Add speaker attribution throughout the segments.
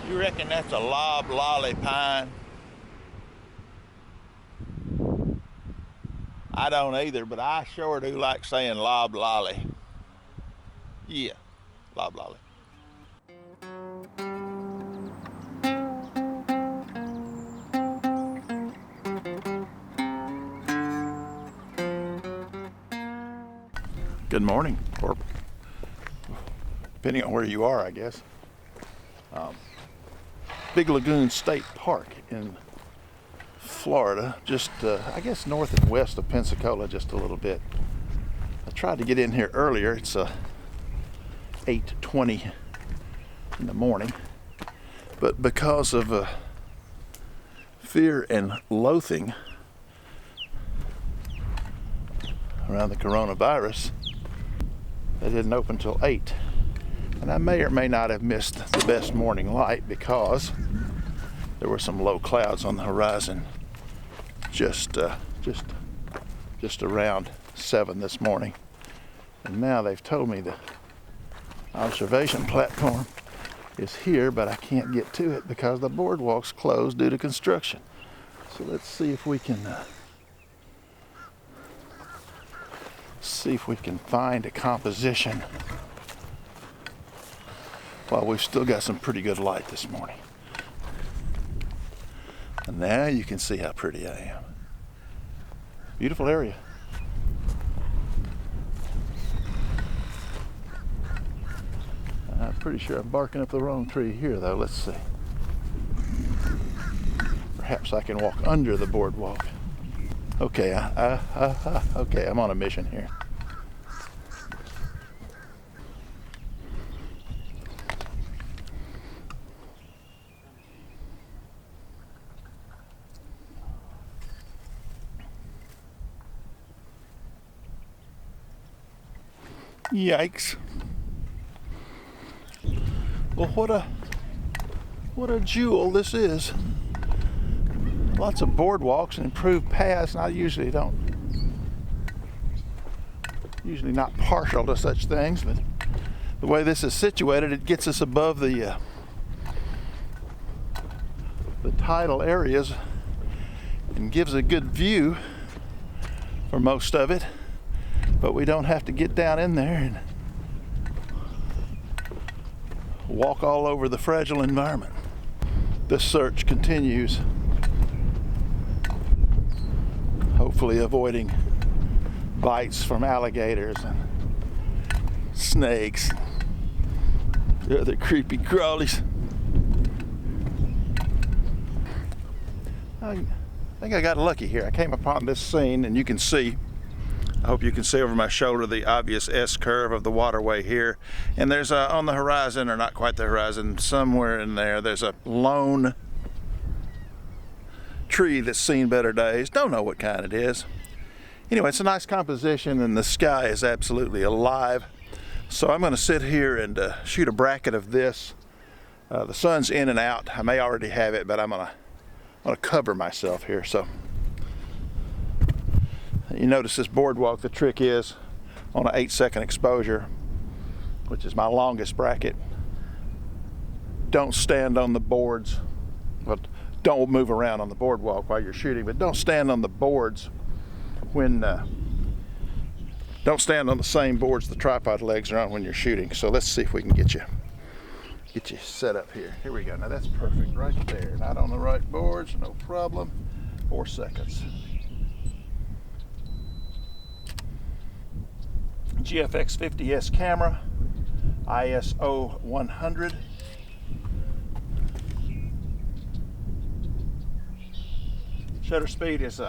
Speaker 1: You reckon that's a loblolly pine? I don't either, but I sure do like saying loblolly. Yeah, loblolly. Good morning, or depending on where you are, I guess. Big Lagoon State Park in Florida, just I guess north and west of Pensacola, just a little bit. I tried to get in here earlier. It's 8:20 in the morning, but because of fear and loathing around the coronavirus, they didn't open till 8. And I may or may not have missed the best morning light because there were some low clouds on the horizon just around 7 this morning. And now they've told me the observation platform is here, but I can't get to it because the boardwalk's closed due to construction. So let's see if we can find a composition while we've still got some pretty good light this morning. And now you can see how pretty I am. Beautiful area. I'm pretty sure I'm barking up the wrong tree here, though. Let's see. Perhaps I can walk under the boardwalk. Okay, okay, I'm on a mission here. Yikes. Well, what a jewel this is. Lots of boardwalks and improved paths, and I usually not partial to such things, but the way this is situated, it gets us above the tidal areas and gives a good view for most of it. But we don't have to get down in there and walk all over the fragile environment. The search continues, hopefully avoiding bites from alligators and snakes, the other creepy crawlies. I think I got lucky here. I came upon this scene, and you can see, I hope you can see over my shoulder the obvious S-curve of the waterway here. And there's on the horizon, or not quite the horizon, somewhere in there, there's a lone tree that's seen better days. Don't know what kind it is. Anyway, it's a nice composition and the sky is absolutely alive. So I'm going to sit here and shoot a bracket of this. The sun's in and out. I may already have it, but I'm going to cover myself here. So you notice this boardwalk, the trick is on an 8-second exposure, which is my longest bracket, don't stand on the boards. Well, don't move around on the boardwalk while you're shooting, but don't stand on the boards when, don't stand on the same boards the tripod legs are on when you're shooting. So let's see if we can get you set up here. Here we go. Now that's perfect right there. Not on the right boards, no problem. 4 seconds. GFX 50S camera, ISO 100. Shutter speed is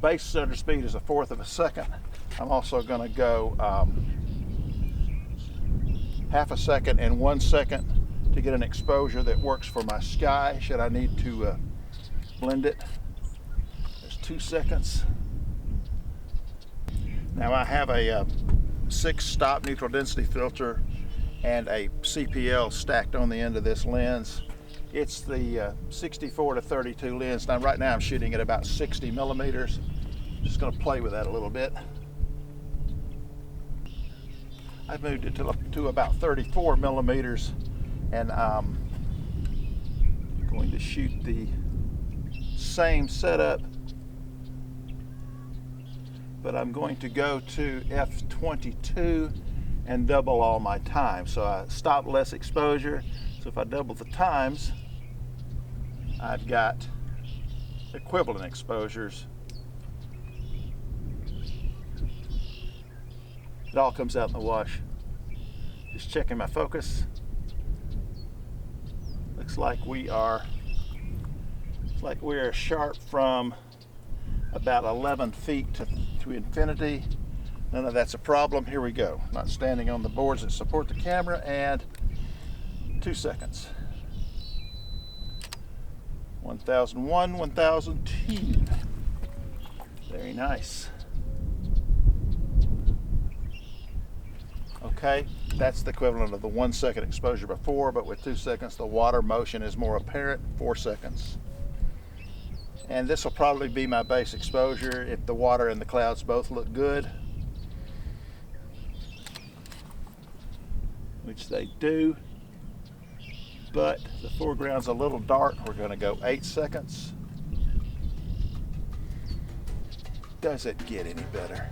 Speaker 1: base shutter speed is 1/4 of a second. I'm also going to go 1/2 second and 1 second to get an exposure that works for my sky should I need to blend it. There's 2 seconds. Now I have a 6-stop neutral density filter and a CPL stacked on the end of this lens. It's the 64 to 32 lens. Now right now I'm shooting at about 60 millimeters. Just going to play with that a little bit. I've moved it to about 34 millimeters, and going to shoot the same setup, but I'm going to go to f/22 and double all my times. So I stop less exposure. So if I double the times, I've got equivalent exposures. It all comes out in the wash. Just checking my focus. Looks like we are sharp from about 11 feet to infinity. None of that's a problem. Here we go. Not standing on the boards that support the camera, and 2 seconds. 1001, 1002. Very nice. Okay, that's the equivalent of the 1 second exposure before, but with 2 seconds, the water motion is more apparent. 4 seconds. And this will probably be my base exposure if the water and the clouds both look good, which they do. But the foreground's a little dark. We're going to go 8 seconds. Does it get any better?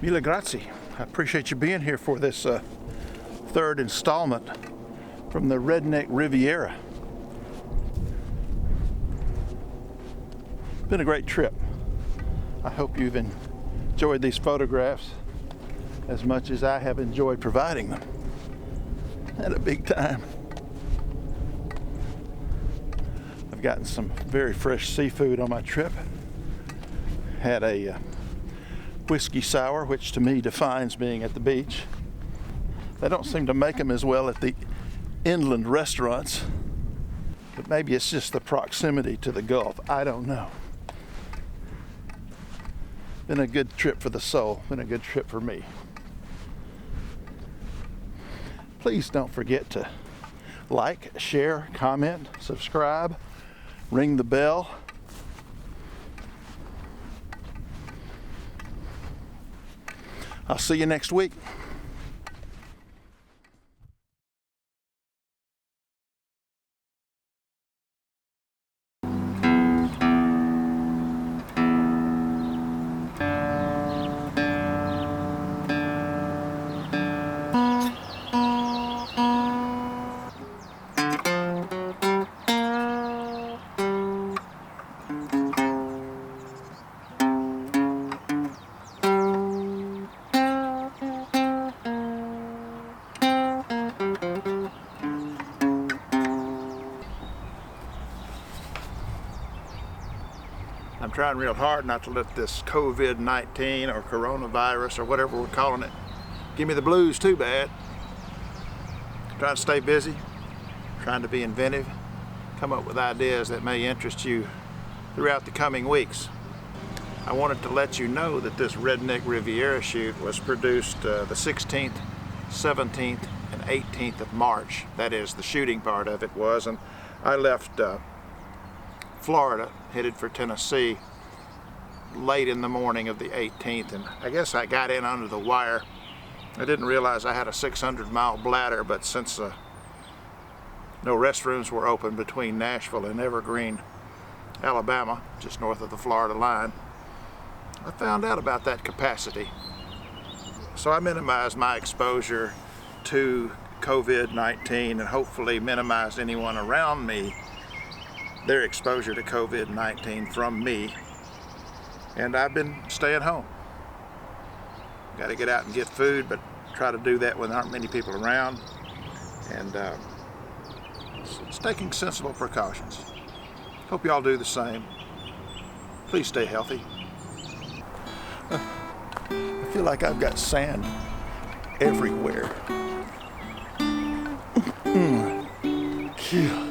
Speaker 1: Mille grazie. I appreciate you being here for this third installment from the Redneck Riviera. Been a great trip. I hope you've enjoyed these photographs as much as I have enjoyed providing them. Had a big time. I've gotten some very fresh seafood on my trip. Had a whiskey sour, which to me defines being at the beach. They don't seem to make them as well at the inland restaurants, but maybe it's just the proximity to the Gulf. I don't know. Been a good trip for the soul. Been a good trip for me. Please don't forget to like, share, comment, subscribe, ring the bell. I'll see you next week. I'm trying real hard not to let this COVID-19 or coronavirus or whatever we're calling it give me the blues too bad. Trying to stay busy, trying to be inventive, come up with ideas that may interest you throughout the coming weeks. I wanted to let you know that this Redneck Riviera shoot was produced the 16th, 17th, and 18th of March. That is, the shooting part of it was, and I left Florida, headed for Tennessee late in the morning of the 18th, and I guess I got in under the wire. I didn't realize I had a 600-mile bladder, but since no restrooms were open between Nashville and Evergreen, Alabama, just north of the Florida line, I found out about that capacity. So I minimized my exposure to COVID-19 and hopefully minimize anyone around me, their exposure to COVID-19 from me. And I've been staying home. Got to get out and get food, but try to do that when there aren't many people around. And it's taking sensible precautions. Hope you all do the same. Please stay healthy. I feel like I've got sand everywhere. Phew.